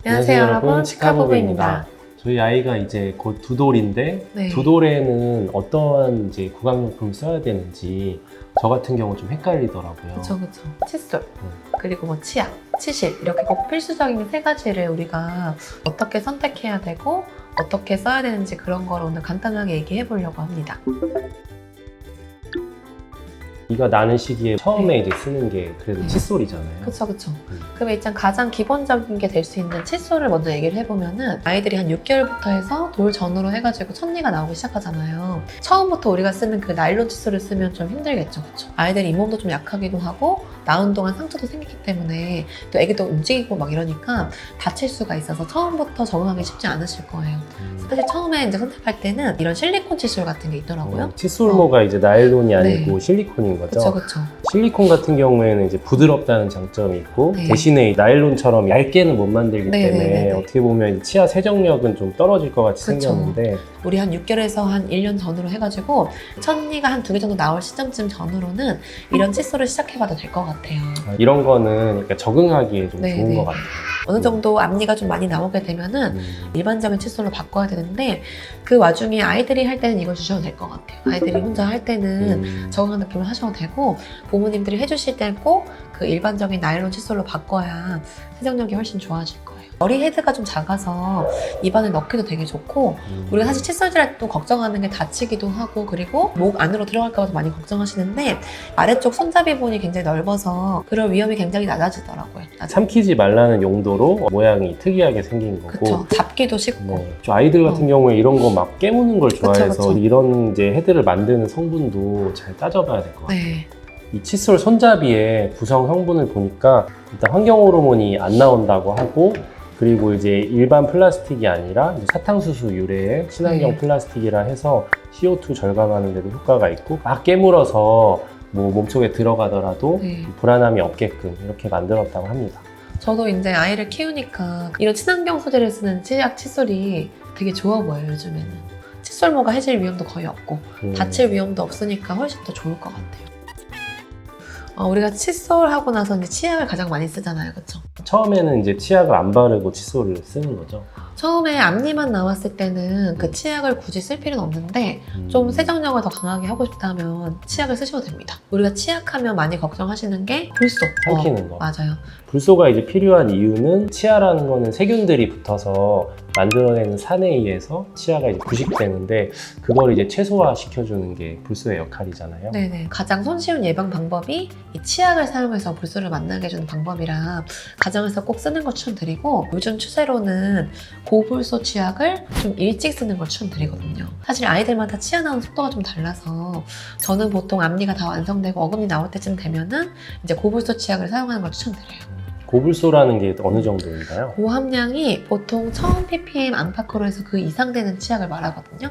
안녕하세요 여러분, 치카부부입니다. 저희 아이가 이제 곧 두 돌인데 네. 두 돌에는 어떤 이제 구강용품을 써야 되는지 저 같은 경우 좀 헷갈리더라고요. 그쵸. 칫솔, 그리고 뭐 치약, 치실 이렇게 꼭 필수적인 세 가지를 우리가 어떻게 선택해야 되고 어떻게 써야 되는지 그런 걸 오늘 간단하게 얘기해 보려고 합니다. 이가 나는 시기에 처음에 이제 쓰는 게 그래도 칫솔이잖아요. 그쵸. 그럼 일단 가장 기본적인 게 될 수 있는 칫솔을 먼저 얘기를 해보면은 아이들이 한 6개월부터 해서 돌 전후로 해가지고 첫니가 나오기 시작하잖아요. 처음부터 우리가 쓰는 그 나일론 칫솔을 쓰면 좀 힘들겠죠, 그쵸? 아이들이 잇몸도 좀 약하기도 하고 나온 동안 상처도 생기기 때문에 또 애기도 움직이고 막 이러니까 다칠 수가 있어서 처음부터 적응하기 쉽지 않으실 거예요. 사실 처음에 이제 선택할 때는 이런 실리콘 칫솔 같은 게 있더라고요. 칫솔모가 이제 나일론이 아니고 네. 실리콘인 거죠. 그쵸. 실리콘 같은 경우에는 이제 부드럽다는 장점이 있고 네. 대신에 나일론처럼 얇게는 못 만들기 네, 때문에 네. 어떻게 보면 치아 세정력은 좀 떨어질 것 같이 그쵸. 생겼는데 우리 한 6개월에서 한 1년 전으로 해가지고 첫니가 한 2개 정도 나올 시점쯤 전후로는 이런 칫솔을 시작해봐도 될 것 같아요. 이런 거는 그러니까 적응하기에 좀 네, 좋은 네. 것 같아요. 어느 정도 앞니가 좀 많이 나오게 되면은 일반적인 칫솔로 바꿔야 되는데 그 와중에 아이들이 할 때는 이걸 주셔도 될 것 같아요. 아이들이 혼자 할 때는 적응하는 느낌을 하셔도 되고 부모님들이 해주실 때는 꼭 그 일반적인 나일론 칫솔로 바꿔야 세정력이 훨씬 좋아질 거예요. 머리 헤드가 좀 작아서 입안에 넣기도 되게 좋고 우리가 사실 칫솔질 할 때 또 걱정하는 게 다치기도 하고 그리고 목 안으로 들어갈까 봐 많이 걱정하시는데 아래쪽 손잡이 부분이 굉장히 넓어서 그럴 위험이 굉장히 낮아지더라고요. 삼키지 말라는 용도로 모양이 특이하게 생긴 거고 그쵸. 잡기도 쉽고 네. 저 아이들 같은 경우에 이런 거 막 깨무는 걸 좋아해서 그쵸. 이런 이제 헤드를 만드는 성분도 잘 따져봐야 될 것 같아요. 네. 이 칫솔 손잡이의 구성 성분을 보니까 일단 환경 호르몬이 안 나온다고 하고 그리고 이제 일반 플라스틱이 아니라 이제 사탕수수 유래의 친환경 플라스틱이라 해서 CO2 절감하는 데도 효과가 있고 막 깨물어서 뭐 몸속에 들어가더라도 불안함이 없게끔 이렇게 만들었다고 합니다. 저도 이제 아이를 키우니까 이런 친환경 소재를 쓰는 치약 칫솔이 되게 좋아 보여요, 요즘에는. 칫솔모가 해질 위험도 거의 없고 다칠 위험도 없으니까 훨씬 더 좋을 것 같아요. 우리가 칫솔 하고 나서 이제 치약을 가장 많이 쓰잖아요, 그쵸? 처음에는 이제 치약을 안 바르고 칫솔을 쓰는 거죠. 처음에 앞니만 나왔을 때는 그 치약을 굳이 쓸 필요는 없는데 좀 세정력을 더 강하게 하고 싶다면 치약을 쓰셔도 됩니다. 우리가 치약하면 많이 걱정하시는 게 불소. 삼키는 거. 맞아요. 불소가 이제 필요한 이유는 치아라는 거는 세균들이 붙어서 만들어내는 산에 의해서 치아가 이제 부식되는데 그걸 이제 최소화 시켜주는 게 불소의 역할이잖아요. 네네. 가장 손쉬운 예방 방법이 이 치약을 사용해서 불소를 만나게 해주는 방법이라 가정에서 꼭 쓰는 걸 추천드리고 요즘 추세로는 고불소 치약을 좀 일찍 쓰는 걸 추천드리거든요. 사실 아이들마다 치아 나오는 속도가 좀 달라서 저는 보통 앞니가 다 완성되고 어금니 나올 때쯤 되면은 이제 고불소 치약을 사용하는 걸 추천드려요. 고불소라는 게 어느 정도인가요? 고함량이 보통 1000ppm 안팎으로 해서 그 이상 되는 치약을 말하거든요.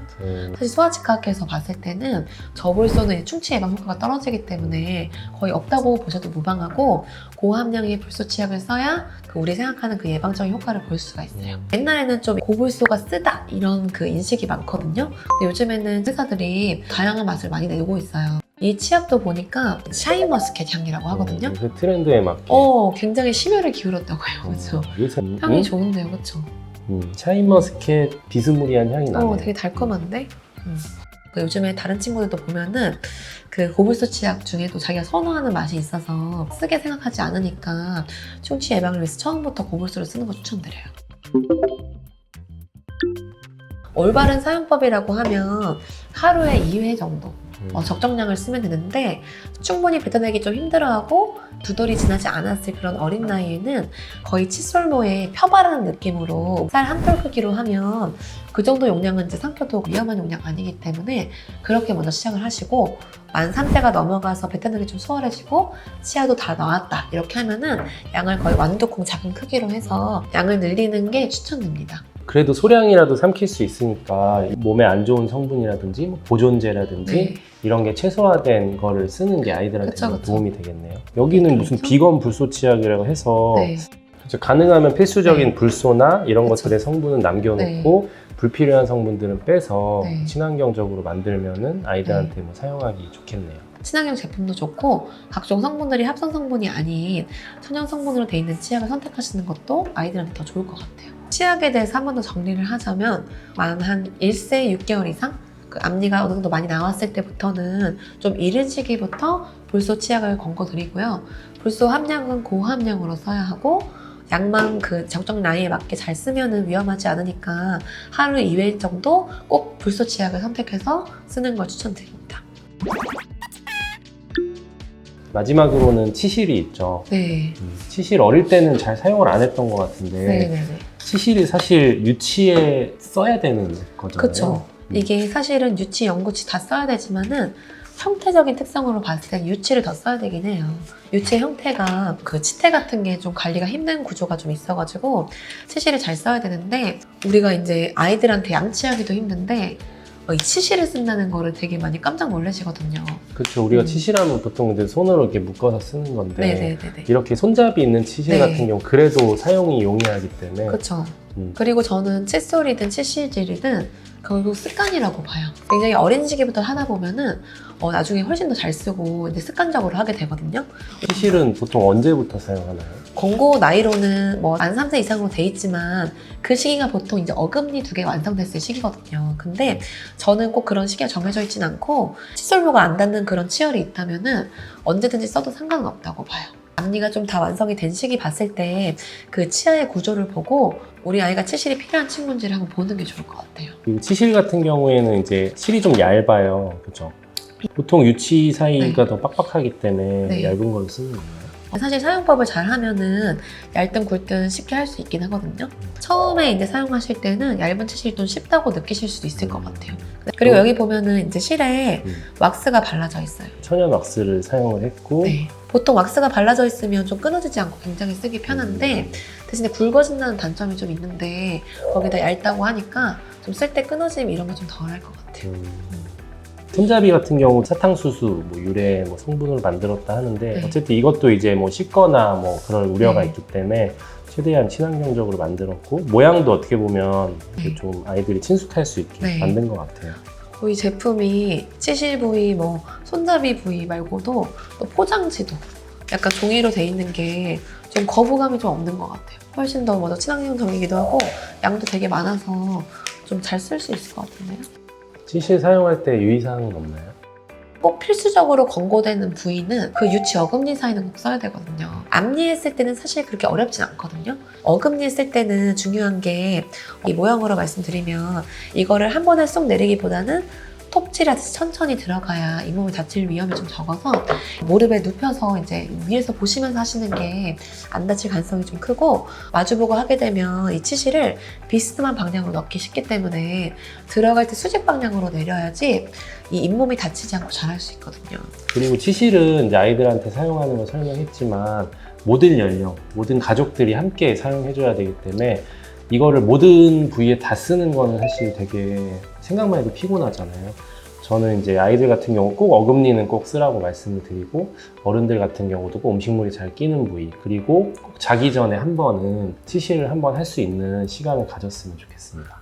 사실 소아치과학에서 봤을 때는 저불소는 충치 예방 효과가 떨어지기 때문에 거의 없다고 보셔도 무방하고 고함량의 불소 치약을 써야 우리 생각하는 그 예방적인 효과를 볼 수가 있어요. 옛날에는 좀 고불소가 쓰다 이런 그 인식이 많거든요. 근데 요즘에는 회사들이 다양한 맛을 많이 내고 있어요. 이 치약도 보니까 샤인머스켓 향이라고 하거든요. 그 트렌드에 맞게. 굉장히 심혈을 기울였다고 해요. 그렇죠? 향이 좋은데요, 그렇죠? 샤인머스켓 비스무리한 향이 나네요. 되게 달콤한데? 요즘에 다른 친구들도 보면은 그 고불소 치약 중에도 자기가 선호하는 맛이 있어서 쓰게 생각하지 않으니까 충치 예방을 위해서 처음부터 고불소를 쓰는 거 추천드려요. 올바른 사용법이라고 하면 하루에 2회 정도 적정량을 쓰면 되는데 충분히 뱉어내기 좀 힘들어하고 두 돌이 지나지 않았을 그런 어린 나이에는 거의 칫솔모에 펴바르는 느낌으로 쌀 한 톨 크기로 하면 그 정도 용량은 이제 삼켜도 위험한 용량 아니기 때문에 그렇게 먼저 시작을 하시고 만 3대가 넘어가서 뱉어내기 좀 수월해지고 치아도 다 나왔다 이렇게 하면은 양을 거의 완두콩 작은 크기로 해서 양을 늘리는 게 추천됩니다. 그래도 소량이라도 삼킬 수 있으니까 몸에 안 좋은 성분이라든지 보존제라든지 이런 게 최소화된 거를 쓰는 게 아이들한테 도움이 되겠네요. 여기는 무슨 비건 불소 치약이라고 해서 가능하면 필수적인 불소나 이런 것들의 성분은 남겨놓고 불필요한 성분들은 빼서 친환경적으로 만들면은 아이들한테 뭐 사용하기 좋겠네요. 친환경 제품도 좋고 각종 성분들이 합성 성분이 아닌 천연 성분으로 돼 있는 치약을 선택하시는 것도 아이들한테 더 좋을 것 같아요. 치약에 대해서 한 번 더 정리를 하자면 한 1세 6개월 이상 그 앞니가 어느 정도 많이 나왔을 때부터는 좀 이른 시기부터 불소 치약을 권고드리고요. 불소 함량은 고함량으로 써야 하고 양만 그 적정 나이에 맞게 잘 쓰면은 위험하지 않으니까 하루 2회 정도 꼭 불소 치약을 선택해서 쓰는 걸 추천드립니다. 마지막으로는 치실이 있죠. 네. 치실 어릴 때는 잘 사용을 안 했던 것 같은데 네네네. 치실이 사실 유치에 써야 되는 거잖아요. 그쵸. 이게 사실은 유치, 영구치 다 써야 되지만은 형태적인 특성으로 봤을 땐 유치를 더 써야 되긴 해요. 유치의 형태가 그 치태 같은 게 좀 관리가 힘든 구조가 좀 있어가지고 치실을 잘 써야 되는데 우리가 이제 아이들한테 양치하기도 힘든데 이 치실을 쓴다는 거를 되게 많이 깜짝 놀라시거든요. 그렇죠. 우리가 치실하면 보통 이제 손으로 이렇게 묶어서 쓰는 건데 네네네네. 이렇게 손잡이 있는 치실 네. 같은 경우 그래도 사용이 용이하기 때문에 그렇죠. 음. 그리고 저는 칫솔이든 치실질이든 결국 습관이라고 봐요. 굉장히 어린 시기부터 하다 보면은 나중에 훨씬 더 잘 쓰고 이제 습관적으로 하게 되거든요. 치실은 보통 언제부터 사용하나요? 권고 나이로는 만 3세 이상으로 돼 있지만 그 시기가 보통 이제 어금니 2개 완성됐을 시기거든요. 근데 저는 꼭 그런 시기가 정해져 있진 않고 칫솔모가 안 닿는 그런 치열이 있다면은 언제든지 써도 상관은 없다고 봐요. 앞니가 좀 다 완성이 된 시기 봤을 때 그 치아의 구조를 보고 우리 아이가 치실이 필요한 친구인지를 한번 보는 게 좋을 것 같아요. 이 치실 같은 경우에는 이제 실이 좀 얇아요. 그렇죠? 보통 유치 사이가 네. 더 빡빡하기 때문에 네. 얇은 걸로 쓰는 건가요? 사실 사용법을 잘 하면은 얇든 굵든 쉽게 할 수 있긴 하거든요. 처음에 이제 사용하실 때는 얇은 치실이 좀 쉽다고 느끼실 수도 있을 것 같아요. 그리고 여기 보면은 이제 실에 왁스가 발라져 있어요. 천연 왁스를 사용을 했고 네. 보통 왁스가 발라져 있으면 좀 끊어지지 않고 굉장히 쓰기 편한데 대신에 굵어진다는 단점이 좀 있는데 거기다 얇다고 하니까 좀 쓸 때 끊어짐 이런 게 좀 덜 할 것 같아요. 손잡이 같은 경우 사탕수수, 유래 성분으로 만들었다 하는데 네. 어쨌든 이것도 이제 씻거나 그럴 우려가 네. 있기 때문에 최대한 친환경적으로 만들었고 모양도 어떻게 보면 네. 좀 아이들이 친숙할 수 있게 네. 만든 것 같아요. 이 제품이 치실 부위, 손잡이 부위 말고도 또 포장지도 약간 종이로 돼 있는 게 좀 거부감이 좀 없는 것 같아요. 훨씬 더 먼저 친환경적이기도 하고 양도 되게 많아서 좀 잘 쓸 수 있을 것 같은데요. 치실 사용할 때 유의사항은 없나요? 꼭 필수적으로 권고되는 부위는 그 유치 어금니 사이는 꼭 써야 되거든요. 앞니 했을 때는 사실 그렇게 어렵진 않거든요. 어금니 했을 때는 중요한 게 이 모양으로 말씀드리면 이거를 한 번에 쏙 내리기보다는 톱질하듯이 천천히 들어가야 잇몸을 다칠 위험이 좀 적어서 무릎에 눕혀서 이제 위에서 보시면서 하시는 게 안 다칠 가능성이 좀 크고 마주보고 하게 되면 이 치실을 비스듬한 방향으로 넣기 쉽기 때문에 들어갈 때 수직 방향으로 내려야지 이 잇몸이 다치지 않고 잘할 수 있거든요. 그리고 치실은 이제 아이들한테 사용하는 거 설명했지만 모든 연령, 모든 가족들이 함께 사용해줘야 되기 때문에 이거를 모든 부위에 다 쓰는 거는 사실 되게 생각만 해도 피곤하잖아요. 저는 이제 아이들 같은 경우 꼭 어금니는 꼭 쓰라고 말씀을 드리고 어른들 같은 경우도 꼭 음식물이 잘 끼는 부위 그리고 꼭 자기 전에 한 번은 치실을 한 번 할 수 있는 시간을 가졌으면 좋겠습니다.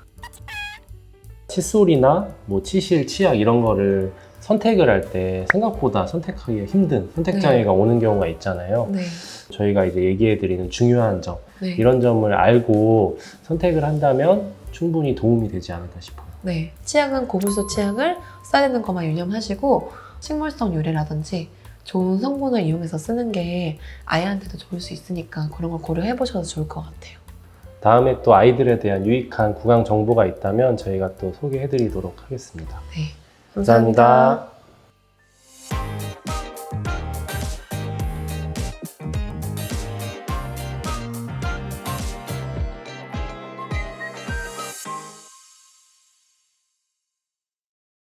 칫솔이나 치실, 치약 이런 거를 선택을 할 때 생각보다 선택하기가 힘든 선택장애가 오는 경우가 있잖아요. 네. 저희가 이제 얘기해드리는 중요한 점 네. 이런 점을 알고 선택을 한다면 충분히 도움이 되지 않을까 싶어요. 네. 치약은 고불소 치약을 써야 되는 것만 유념하시고 식물성 유래라든지 좋은 성분을 이용해서 쓰는 게 아이한테도 좋을 수 있으니까 그런 걸 고려해 보셔도 좋을 것 같아요. 다음에 또 아이들에 대한 유익한 구강 정보가 있다면 저희가 또 소개해 드리도록 하겠습니다. 네. 감사합니다.